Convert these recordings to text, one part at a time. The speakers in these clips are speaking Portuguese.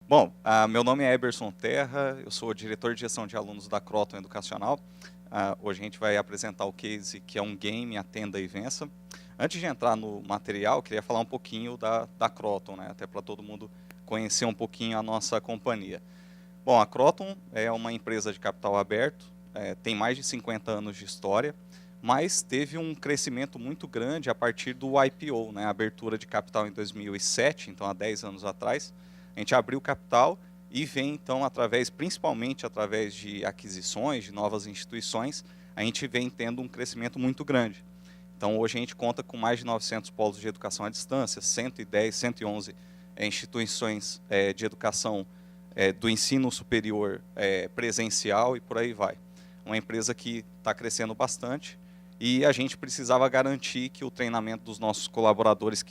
Bom, meu nome é Eberson Terra, eu sou o diretor de gestão de alunos da Croton Educacional. Hoje a gente vai apresentar o case que é um game, Atenda e Vença. Antes de entrar no material, queria falar um pouquinho da Croton, né, até para todo mundo conhecer um pouquinho a nossa companhia. Bom, a Croton é uma empresa de capital aberto, tem mais de 50 anos de história, mas teve um crescimento muito grande a partir do IPO, né, a abertura de capital em 2007, então há 10 anos atrás. A gente abriu capital e vem, então, principalmente através de aquisições, de novas instituições, a gente vem tendo um crescimento muito grande. Então, hoje a gente conta com mais de 900 polos de educação à distância, 110, 111 instituições de educação do ensino superior presencial e por aí vai. Uma empresa que está crescendo bastante e a gente precisava garantir que o treinamento dos nossos colaboradores,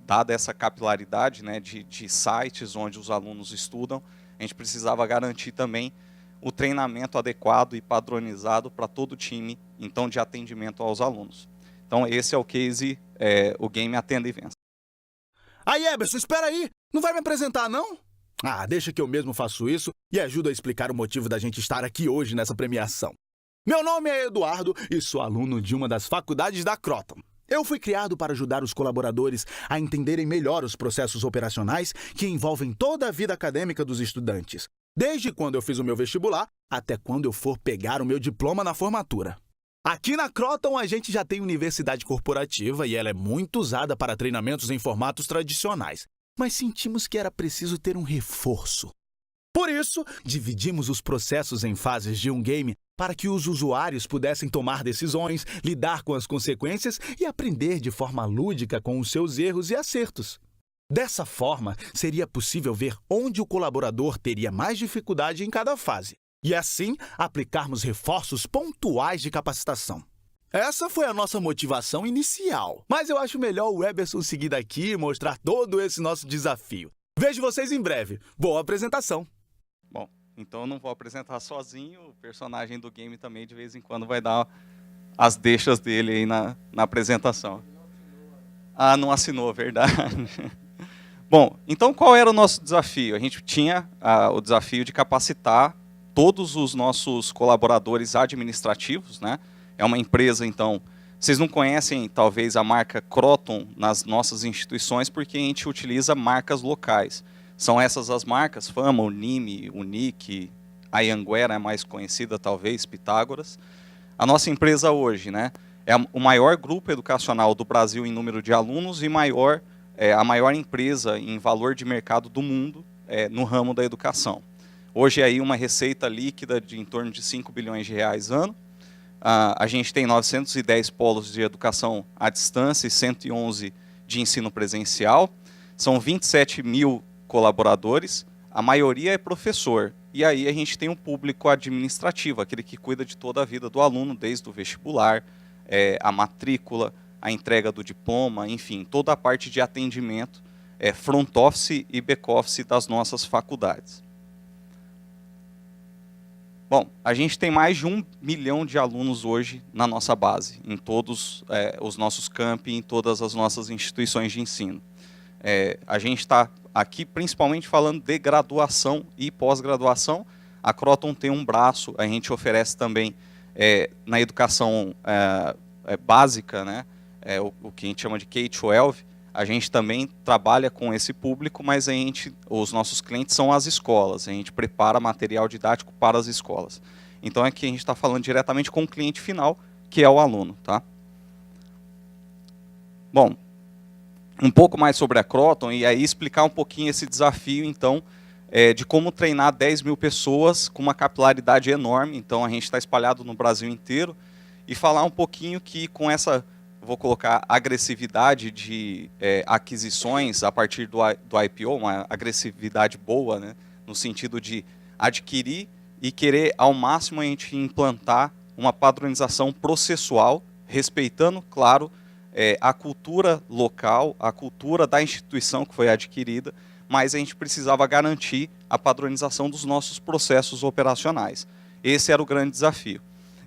dada essa capilaridade, né, de sites onde os alunos estudam, a gente precisava garantir também o treinamento adequado e padronizado para todo o time, então, de atendimento aos alunos. Então, esse é o case, o game Atenda e Vença. Aí, Eberson, espera aí! Não vai me apresentar, não? Deixa que eu mesmo faço isso e ajudo a explicar o motivo da gente estar aqui hoje nessa premiação. Meu nome é Eduardo e sou aluno de uma das faculdades da Croton. Eu fui criado para ajudar os colaboradores a entenderem melhor os processos operacionais que envolvem toda a vida acadêmica dos estudantes, desde quando eu fiz o meu vestibular até quando eu for pegar o meu diploma na formatura. Aqui na Croton a gente já tem universidade corporativa e ela é muito usada para treinamentos em formatos tradicionais, mas sentimos que era preciso ter um reforço. Por isso, dividimos os processos em fases de um game para que os usuários pudessem tomar decisões, lidar com as consequências e aprender de forma lúdica com os seus erros e acertos. Dessa forma, seria possível ver onde o colaborador teria mais dificuldade em cada fase, e assim aplicarmos reforços pontuais de capacitação. Essa foi a nossa motivação inicial, mas eu acho melhor o Eberson seguir daqui e mostrar todo esse nosso desafio. Vejo vocês em breve. Boa apresentação! Bom, então eu não vou apresentar sozinho, o personagem do game também de vez em quando vai dar as deixas dele aí na apresentação. Não assinou, verdade. Bom, então qual era o nosso desafio? A gente tinha o desafio de capacitar todos os nossos colaboradores administrativos, né? É uma empresa, então, vocês não conhecem talvez a marca Croton nas nossas instituições porque a gente utiliza marcas locais. São essas as marcas, Fama, Unime, Unic, a Anhanguera é mais conhecida talvez, Pitágoras. A nossa empresa hoje, né, é o maior grupo educacional do Brasil em número de alunos e a maior empresa em valor de mercado do mundo no ramo da educação. Hoje aí uma receita líquida de em torno de 5 bilhões de reais ano. A gente tem 910 polos de educação à distância e 111 de ensino presencial. São 27 mil colaboradores, a maioria é professor. E aí a gente tem um público administrativo, aquele que cuida de toda a vida do aluno, desde o vestibular, a matrícula, a entrega do diploma, enfim, toda a parte de atendimento, front office e back office das nossas faculdades. Bom, a gente tem mais de 1 milhão de alunos hoje na nossa base, em todos os nossos campi, em todas as nossas instituições de ensino. A gente está aqui principalmente falando de graduação e pós-graduação. A Croton tem um braço, a gente oferece também na educação básica, né, o que a gente chama de K-12. A gente também trabalha com esse público, mas os nossos clientes são as escolas. A gente prepara material didático para as escolas. Então aqui a gente está falando diretamente com o cliente final, que é o aluno. Tá? Bom, um pouco mais sobre a Croton e aí explicar um pouquinho esse desafio, então, de como treinar 10 mil pessoas com uma capilaridade enorme. Então a gente está espalhado no Brasil inteiro e falar um pouquinho que com essa, vou colocar, agressividade de aquisições a partir do IPO, uma agressividade boa, né, no sentido de adquirir e querer ao máximo a gente implantar uma padronização processual, respeitando, claro, a cultura local, a cultura da instituição que foi adquirida, mas a gente precisava garantir a padronização dos nossos processos operacionais. Esse era o grande desafio.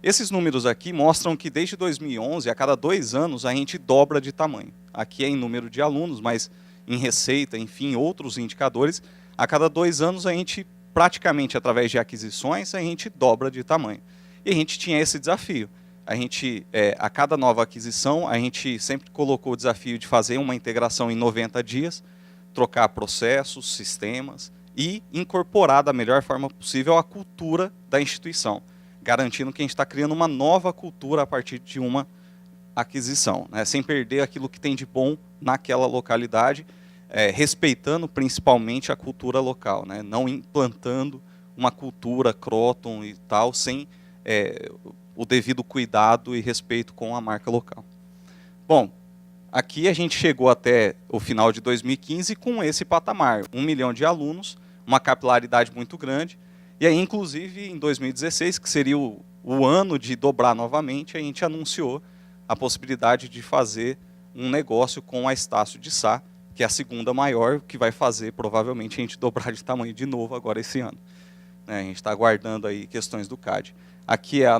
Esses números aqui mostram que desde 2011, a cada 2 anos, a gente dobra de tamanho. Aqui é em número de alunos, mas em receita, enfim, outros indicadores, A cada 2 anos, a gente, praticamente através de aquisições, a gente dobra de tamanho. E a gente tinha esse desafio. A cada nova aquisição, a gente sempre colocou o desafio de fazer uma integração em 90 dias, trocar processos, sistemas e incorporar da melhor forma possível a cultura da instituição, garantindo que a gente está criando uma nova cultura a partir de uma aquisição, né, sem perder aquilo que tem de bom naquela localidade, respeitando principalmente a cultura local, né, não implantando uma cultura Croton e tal, sem o devido cuidado e respeito com a marca local. Bom, aqui a gente chegou até o final de 2015 com esse patamar, 1 milhão de alunos, uma capilaridade muito grande, e aí, inclusive, em 2016, que seria o ano de dobrar novamente, a gente anunciou a possibilidade de fazer um negócio com a Estácio de Sá, que é a segunda maior, que vai fazer, provavelmente, a gente dobrar de tamanho de novo agora esse ano. A gente está aguardando aí questões do CAD. Aqui é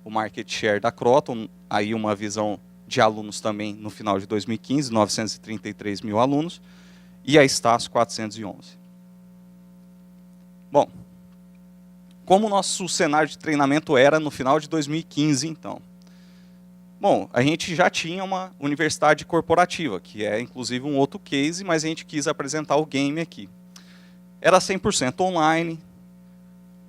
o market share da Croton, aí uma visão de alunos também no final de 2015, 933 mil alunos, e a Estácio 411. Bom, como o nosso cenário de treinamento era no final de 2015, então? Bom, a gente já tinha uma universidade corporativa, que é inclusive um outro case, mas a gente quis apresentar o game aqui. Era 100% online,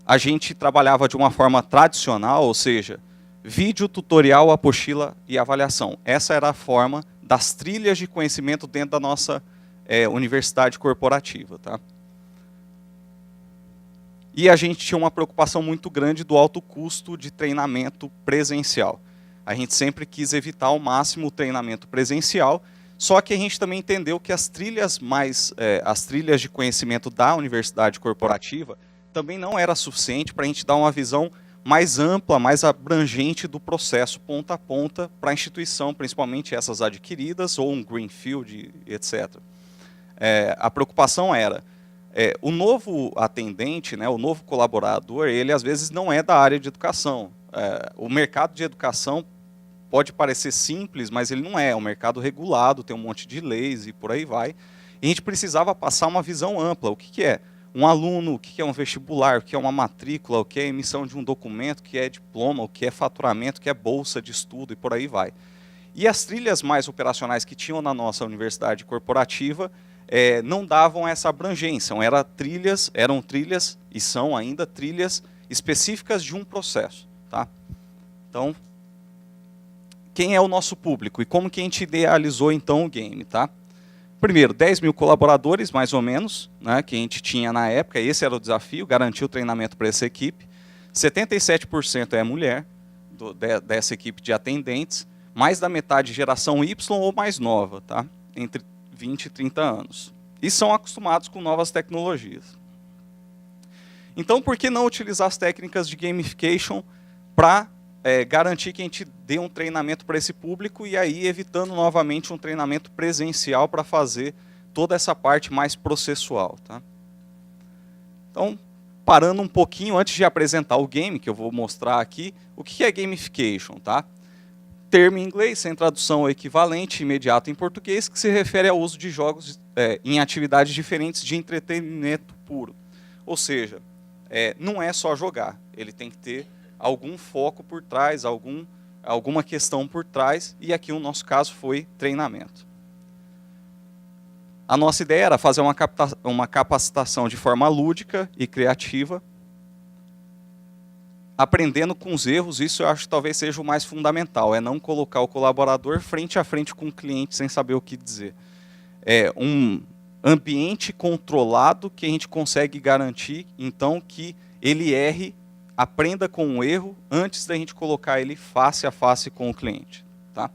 a gente trabalhava de uma forma tradicional, ou seja, vídeo, tutorial, apostila e avaliação. Essa era a forma das trilhas de conhecimento dentro da nossa universidade corporativa. Tá? E a gente tinha uma preocupação muito grande do alto custo de treinamento presencial. A gente sempre quis evitar ao máximo o treinamento presencial, só que a gente também entendeu que as trilhas de conhecimento da universidade corporativa também não era suficiente para a gente dar uma visão mais ampla, mais abrangente do processo ponta a ponta para a instituição, principalmente essas adquiridas, ou um greenfield, etc. A preocupação era, o novo atendente, né, o novo colaborador, ele às vezes não é da área de educação. O mercado de educação pode parecer simples, mas ele não é. É um mercado regulado, tem um monte de leis e por aí vai. E a gente precisava passar uma visão ampla. O que é um aluno, o que é um vestibular, o que é uma matrícula, o que é emissão de um documento, o que é diploma, o que é faturamento, o que é bolsa de estudo e por aí vai. E as trilhas mais operacionais que tinham na nossa universidade corporativa não davam essa abrangência. Eram trilhas, e são ainda trilhas específicas de um processo. Tá? Então, quem é o nosso público e como que a gente idealizou então o game? Tá? Primeiro, 10 mil colaboradores, mais ou menos, né, que a gente tinha na época, esse era o desafio, garantir o treinamento para essa equipe. 77% é mulher, dessa equipe de atendentes, mais da metade geração Y ou mais nova, tá? Entre 20 e 30 anos. E são acostumados com novas tecnologias. Então, por que não utilizar as técnicas de gamification para garantir que a gente dê um treinamento para esse público e aí evitando novamente um treinamento presencial para fazer toda essa parte mais processual. Tá? Então, parando um pouquinho antes de apresentar o game, que eu vou mostrar aqui, o que é gamification? Tá? Termo em inglês, sem tradução ou equivalente imediato em português, que se refere ao uso de jogos em atividades diferentes de entretenimento puro. Ou seja, não é só jogar, ele tem que ter algum foco por trás, alguma questão por trás, e aqui o nosso caso foi treinamento. A nossa ideia era fazer uma capacitação de forma lúdica e criativa, aprendendo com os erros. Isso eu acho que talvez seja o mais fundamental, é não colocar o colaborador frente a frente com o cliente sem saber o que dizer. É um ambiente controlado que a gente consegue garantir, então, que ele erre, aprenda com o erro antes da gente colocar ele face a face com o cliente. Tá?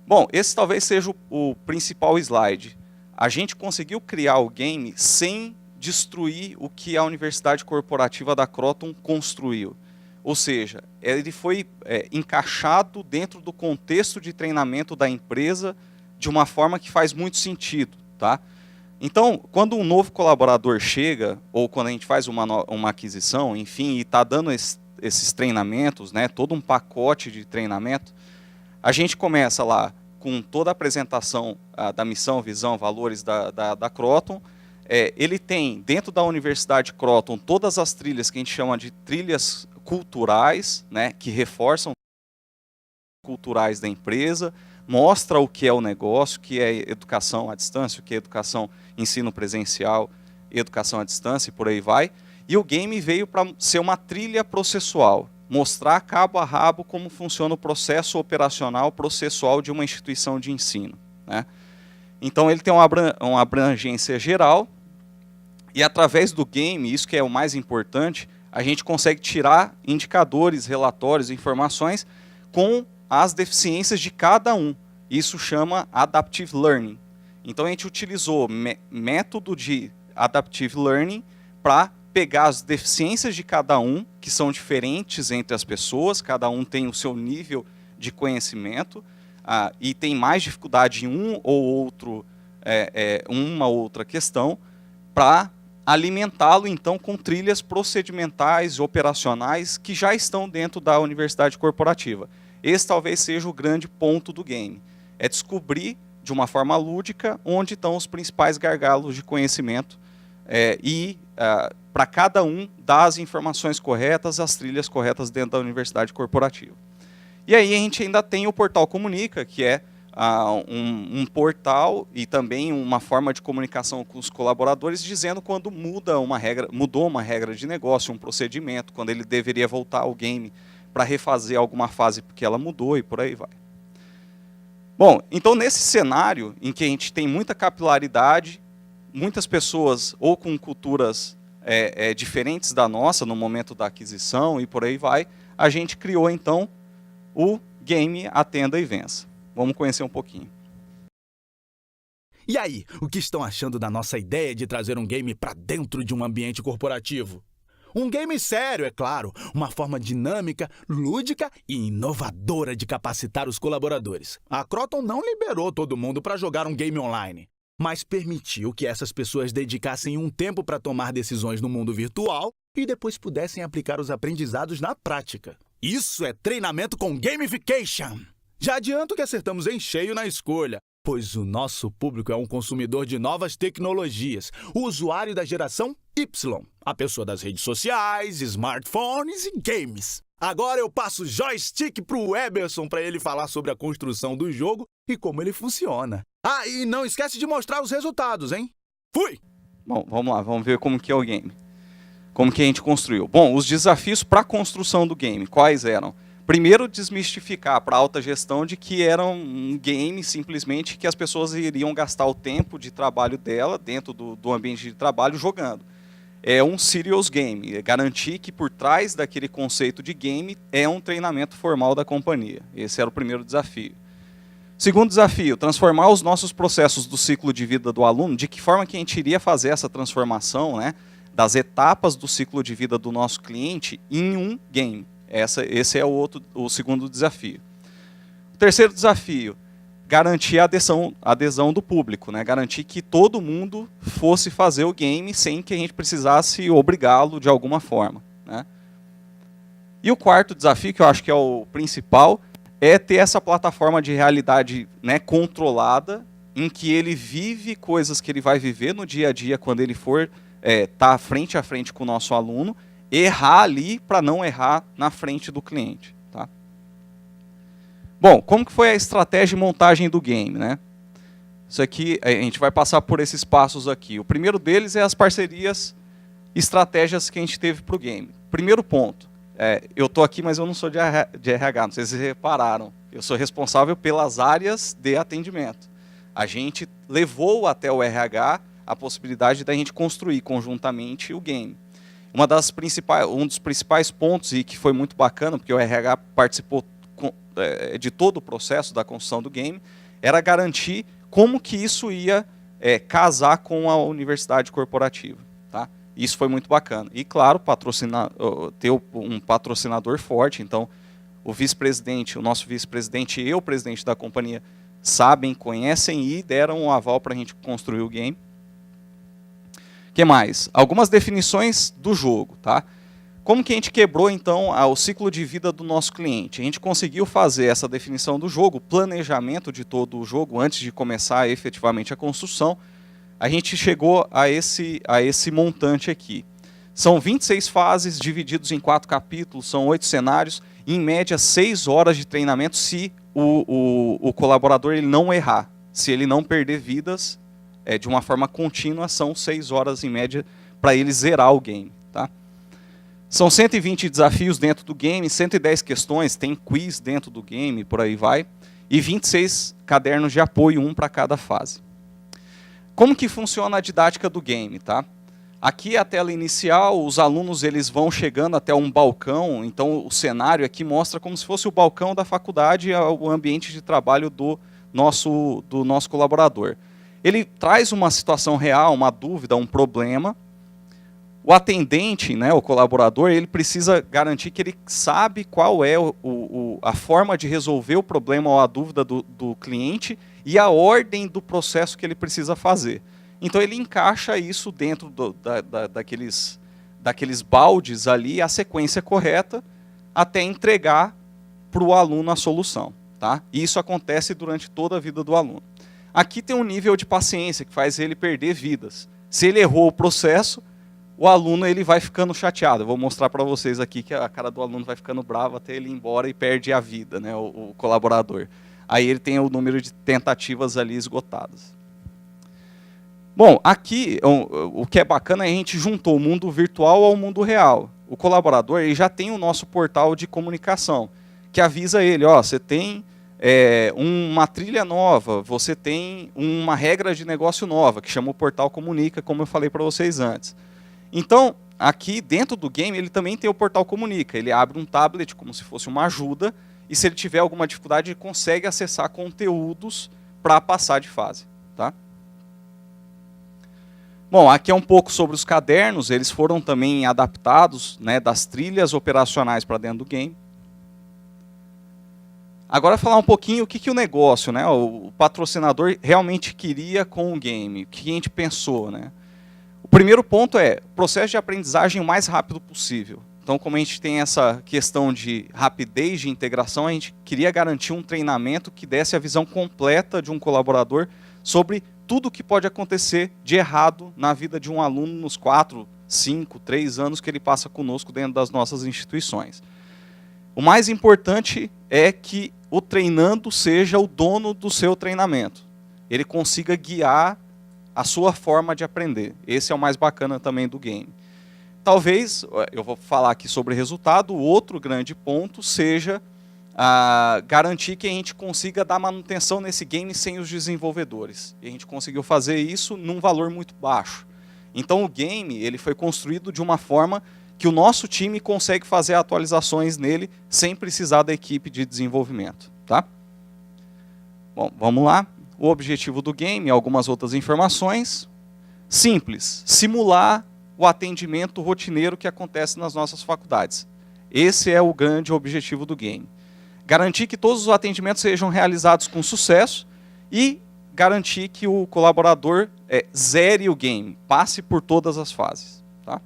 Bom, esse talvez seja o principal slide. A gente conseguiu criar o game sem destruir o que a Universidade Corporativa da Croton construiu. Ou seja, ele foi encaixado dentro do contexto de treinamento da empresa de uma forma que faz muito sentido. Tá? Então, quando um novo colaborador chega, ou quando a gente faz uma aquisição, enfim, e está dando esses treinamentos, né, todo um pacote de treinamento, a gente começa lá com toda a apresentação da missão, visão, valores da Croton, ele tem, dentro da Universidade Croton, todas as trilhas que a gente chama de trilhas culturais, né, que reforçam culturais da empresa, mostra o que é o negócio, o que é educação à distância, o que é educação, ensino presencial, educação à distância e por aí vai. E o game veio para ser uma trilha processual, mostrar cabo a rabo como funciona o processo operacional, processual de uma instituição de ensino, né? Então ele tem uma abrangência geral e através do game, isso que é o mais importante, a gente consegue tirar indicadores, relatórios, informações com as deficiências de cada um. Isso chama Adaptive Learning. Então a gente utilizou método de Adaptive Learning para pegar as deficiências de cada um, que são diferentes entre as pessoas, cada um tem o seu nível de conhecimento, e tem mais dificuldade em uma ou outra questão, para alimentá-lo então com trilhas procedimentais, operacionais, que já estão dentro da universidade corporativa. Esse talvez seja o grande ponto do game. É descobrir, de uma forma lúdica, onde estão os principais gargalos de conhecimento para cada um dar as informações corretas, as trilhas corretas dentro da universidade corporativa. E aí a gente ainda tem o Portal Comunica, que é um portal e também uma forma de comunicação com os colaboradores, dizendo quando mudou uma regra de negócio, um procedimento, quando ele deveria voltar ao game para refazer alguma fase porque ela mudou e por aí vai. Bom, então nesse cenário em que a gente tem muita capilaridade, muitas pessoas ou com culturas diferentes da nossa no momento da aquisição e por aí vai, a gente criou então o game Atenda e Vença. Vamos conhecer um pouquinho. E aí, o que estão achando da nossa ideia de trazer um game para dentro de um ambiente corporativo? Um game sério, é claro, uma forma dinâmica, lúdica e inovadora de capacitar os colaboradores. A Croton não liberou todo mundo para jogar um game online, mas permitiu que essas pessoas dedicassem um tempo para tomar decisões no mundo virtual e depois pudessem aplicar os aprendizados na prática. Isso é treinamento com gamification! Já adianto que acertamos em cheio na escolha, pois o nosso público é um consumidor de novas tecnologias, o usuário da geração Y, a pessoa das redes sociais, smartphones e games. Agora eu passo o joystick pro Eberson para ele falar sobre a construção do jogo e como ele funciona. Ah, e não esquece de mostrar os resultados, hein? Fui! Bom, vamos lá, vamos ver como que é o game. Como que a gente construiu. Bom, os desafios para a construção do game, quais eram? Primeiro, desmistificar para a alta gestão de que era um game simplesmente que as pessoas iriam gastar o tempo de trabalho dela dentro do ambiente de trabalho jogando. É um serious game, é garantir que por trás daquele conceito de game é um treinamento formal da companhia. Esse era o primeiro desafio. Segundo desafio, transformar os nossos processos do ciclo de vida do aluno, de que forma que a gente iria fazer essa transformação, né, das etapas do ciclo de vida do nosso cliente em um game. Esse é o segundo desafio. O terceiro desafio, garantir a adesão do público, né? Garantir que todo mundo fosse fazer o game sem que a gente precisasse obrigá-lo de alguma forma, né? E o quarto desafio, que eu acho que é o principal, é ter essa plataforma de realidade, né, controlada, em que ele vive coisas que ele vai viver no dia a dia quando ele for tá frente a frente com o nosso aluno, errar ali para não errar na frente do cliente. Tá? Bom, como que foi a estratégia de montagem do game, né? Isso aqui, a gente vai passar por esses passos aqui. O primeiro deles é as parcerias, estratégias que a gente teve para o game. Primeiro ponto, eu estou aqui, mas eu não sou de RH, não sei se vocês repararam. Eu sou responsável pelas áreas de atendimento. A gente levou até o RH a possibilidade da gente construir conjuntamente o game. Um dos principais pontos, e que foi muito bacana, porque o RH participou de todo o processo da construção do game, era garantir como que isso ia casar com a universidade corporativa. Tá? Isso foi muito bacana. E, claro, ter um patrocinador forte. Então, o vice-presidente, o nosso vice-presidente e o presidente da companhia sabem, conhecem e deram um aval para a gente construir o game. O que mais? Algumas definições do jogo. Tá? Como que a gente quebrou, então, o ciclo de vida do nosso cliente? A gente conseguiu fazer essa definição do jogo, o planejamento de todo o jogo, antes de começar efetivamente a construção, a gente chegou a esse montante aqui. São 26 fases, divididos em 4 capítulos, são 8 cenários, em média 6 horas de treinamento se o colaborador ele não errar. Se ele não perder vidas de uma forma contínua, são 6 horas em média para ele zerar o game. Tá? São 120 desafios dentro do game, 110 questões, tem quiz dentro do game, por aí vai, e 26 cadernos de apoio, um para cada fase. Como que funciona a didática do game? Tá? Aqui a tela inicial, os alunos eles vão chegando até um balcão, então o cenário aqui mostra como se fosse o balcão da faculdade, o ambiente de trabalho do nosso colaborador. Ele traz uma situação real, uma dúvida, um problema. O atendente, né, o colaborador, ele precisa garantir que ele sabe qual é a forma de resolver o problema ou a dúvida do cliente e a ordem do processo que ele precisa fazer. Então ele encaixa isso dentro daqueles baldes ali, a sequência correta, até entregar para o aluno a solução. Tá? E isso acontece durante toda a vida do aluno. Aqui tem um nível de paciência que faz ele perder vidas. Se ele errou o processo, o aluno ele vai ficando chateado. Eu vou mostrar para vocês aqui que a cara do aluno vai ficando brava até ele ir embora e perde a vida, né, o colaborador. Aí ele tem o número de tentativas ali esgotadas. Bom, aqui o que é bacana é a gente juntou o mundo virtual ao mundo real. O colaborador ele já tem o nosso portal de comunicação, que avisa ele, ó, você tem uma trilha nova, você tem uma regra de negócio nova, que chama o Portal Comunica, como eu falei para vocês antes. Então, aqui dentro do game, ele também tem o Portal Comunica. Ele abre um tablet como se fosse uma ajuda, e se ele tiver alguma dificuldade, ele consegue acessar conteúdos para passar de fase. Tá? Bom, aqui é um pouco sobre os cadernos, eles foram também adaptados, né, das trilhas operacionais para dentro do game. Agora falar um pouquinho o que o negócio, né, o patrocinador realmente queria com o game, o que a gente pensou. Né? O primeiro ponto é o processo de aprendizagem o mais rápido possível. Então, como a gente tem essa questão de rapidez de integração, a gente queria garantir um treinamento que desse a visão completa de um colaborador sobre tudo o que pode acontecer de errado na vida de um aluno nos 4, 5, 3 anos que ele passa conosco dentro das nossas instituições. O mais importante é que o treinando seja o dono do seu treinamento. Ele consiga guiar a sua forma de aprender. Esse é o mais bacana também do game. Talvez, eu vou falar aqui sobre resultado, o outro grande ponto seja garantir que a gente consiga dar manutenção nesse game sem os desenvolvedores. E a gente conseguiu fazer isso num valor muito baixo. Então o game ele foi construído de uma forma que o nosso time consegue fazer atualizações nele sem precisar da equipe de desenvolvimento. Tá? Bom, vamos lá. O objetivo do game, algumas outras informações. Simples, simular o atendimento rotineiro que acontece nas nossas faculdades. Esse é o grande objetivo do game. Garantir que todos os atendimentos sejam realizados com sucesso e garantir que o colaborador zere o game, passe por todas as fases. Tá?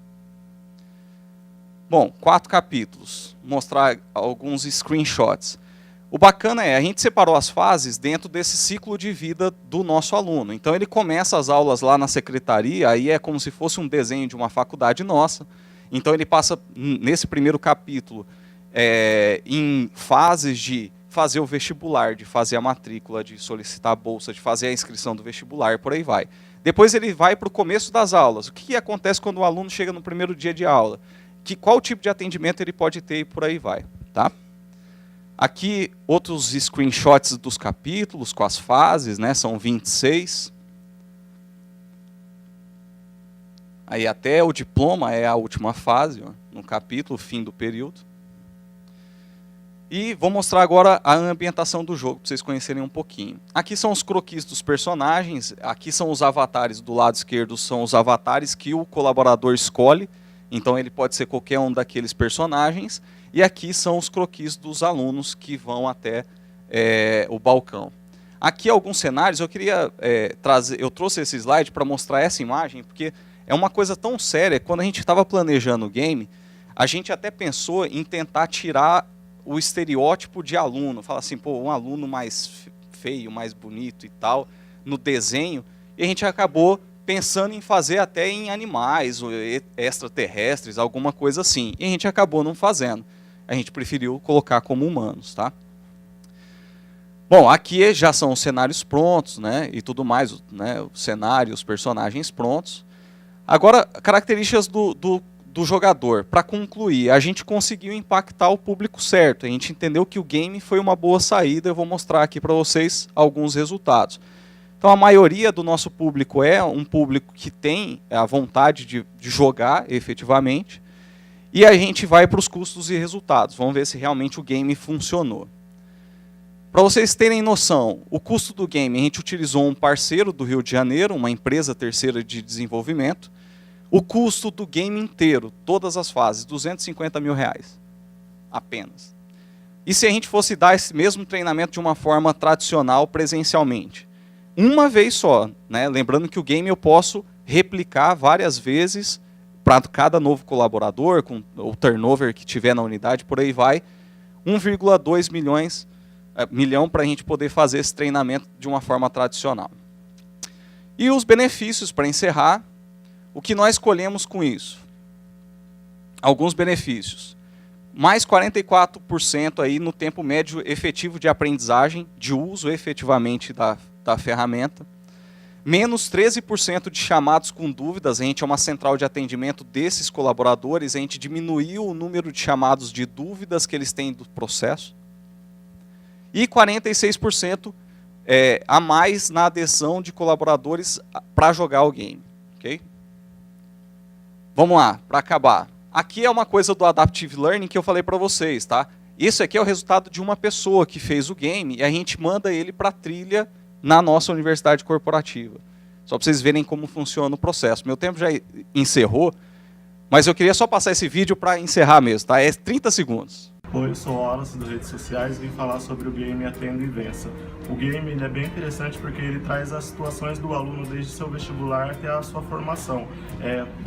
Bom, 4 capítulos, mostrar alguns screenshots. O bacana é, a gente separou as fases dentro desse ciclo de vida do nosso aluno. Então ele começa as aulas lá na secretaria, aí é como se fosse um desenho de uma faculdade nossa. Então ele passa, nesse primeiro capítulo, em fases de fazer o vestibular, de fazer a matrícula, de solicitar a bolsa, de fazer a inscrição do vestibular, por aí vai. Depois ele vai para o começo das aulas. O que acontece quando o aluno chega no primeiro dia de aula? Qual tipo de atendimento ele pode ter e por aí vai. Tá? Aqui outros screenshots dos capítulos com as fases, né? São 26. Aí até o diploma é a última fase, ó, no capítulo, fim do período. E vou mostrar agora a ambientação do jogo, para vocês conhecerem um pouquinho. Aqui são os croquis dos personagens, aqui são os avatares do lado esquerdo, são os avatares que o colaborador escolhe, então ele pode ser qualquer um daqueles personagens, e aqui são os croquis dos alunos que vão até o balcão. Aqui alguns cenários, eu queria trazer, eu trouxe esse slide para mostrar essa imagem, porque é uma coisa tão séria, quando a gente estava planejando o game, a gente até pensou em tentar tirar o estereótipo de aluno, fala assim, pô, um aluno mais feio, mais bonito e tal, no desenho, e a gente acabou pensando em fazer até em animais, ou extraterrestres, alguma coisa assim. E a gente acabou não fazendo. A gente preferiu colocar como humanos, tá? Bom, aqui já são os cenários prontos, né? E tudo mais, né? O cenário, os personagens prontos. Agora, características do jogador. Para concluir, a gente conseguiu impactar o público certo. A gente entendeu que o game foi uma boa saída. Eu vou mostrar aqui para vocês alguns resultados. Então, a maioria do nosso público é um público que tem a vontade de jogar efetivamente. E a gente vai para os custos e resultados. Vamos ver se realmente o game funcionou. Para vocês terem noção, o custo do game, a gente utilizou um parceiro do Rio de Janeiro, uma empresa terceira de desenvolvimento. O custo do game inteiro, todas as fases, R$250 mil. Apenas. E se a gente fosse dar esse mesmo treinamento de uma forma tradicional, presencialmente? Uma vez só, né? Lembrando que o game eu posso replicar várias vezes para cada novo colaborador, com o turnover que tiver na unidade, por aí vai, 1,2 milhão para a gente poder fazer esse treinamento de uma forma tradicional. E os benefícios, para encerrar, o que nós escolhemos com isso? Alguns benefícios. Mais 44% aí no tempo médio efetivo de aprendizagem, de uso efetivamente da ferramenta. Menos 13% de chamados com dúvidas, a gente é uma central de atendimento desses colaboradores, a gente diminuiu o número de chamados de dúvidas que eles têm do processo. E 46% a mais na adesão de colaboradores para jogar o game. Okay? Vamos lá, para acabar. Aqui é uma coisa do Adaptive Learning que eu falei para vocês. Tá? Isso aqui é o resultado de uma pessoa que fez o game e a gente manda ele para a trilha na nossa universidade corporativa. Só para vocês verem como funciona o processo. Meu tempo já encerrou, mas eu queria só passar esse vídeo para encerrar mesmo. Tá? É 30 segundos. Oi, eu sou o Wallace do Redes Sociais e vim falar sobre o game Atenda e Vença. O game ele é bem interessante porque ele traz as situações do aluno desde seu vestibular até a sua formação.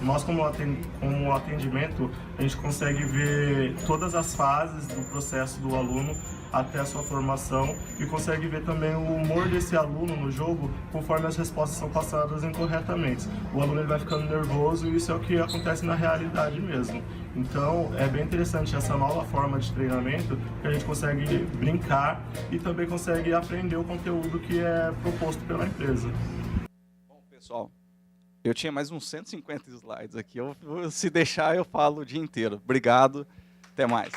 Nós, como atendimento, a gente consegue ver todas as fases do processo do aluno até a sua formação e consegue ver também o humor desse aluno no jogo conforme as respostas são passadas incorretamente. O aluno ele vai ficando nervoso e isso é o que acontece na realidade mesmo. Então é bem interessante essa nova forma de treinamento que a gente consegue brincar e também consegue aprender o conteúdo que é proposto pela empresa. Bom, pessoal, eu tinha mais uns 150 slides aqui. Se deixar, eu falo o dia inteiro. Obrigado, até mais.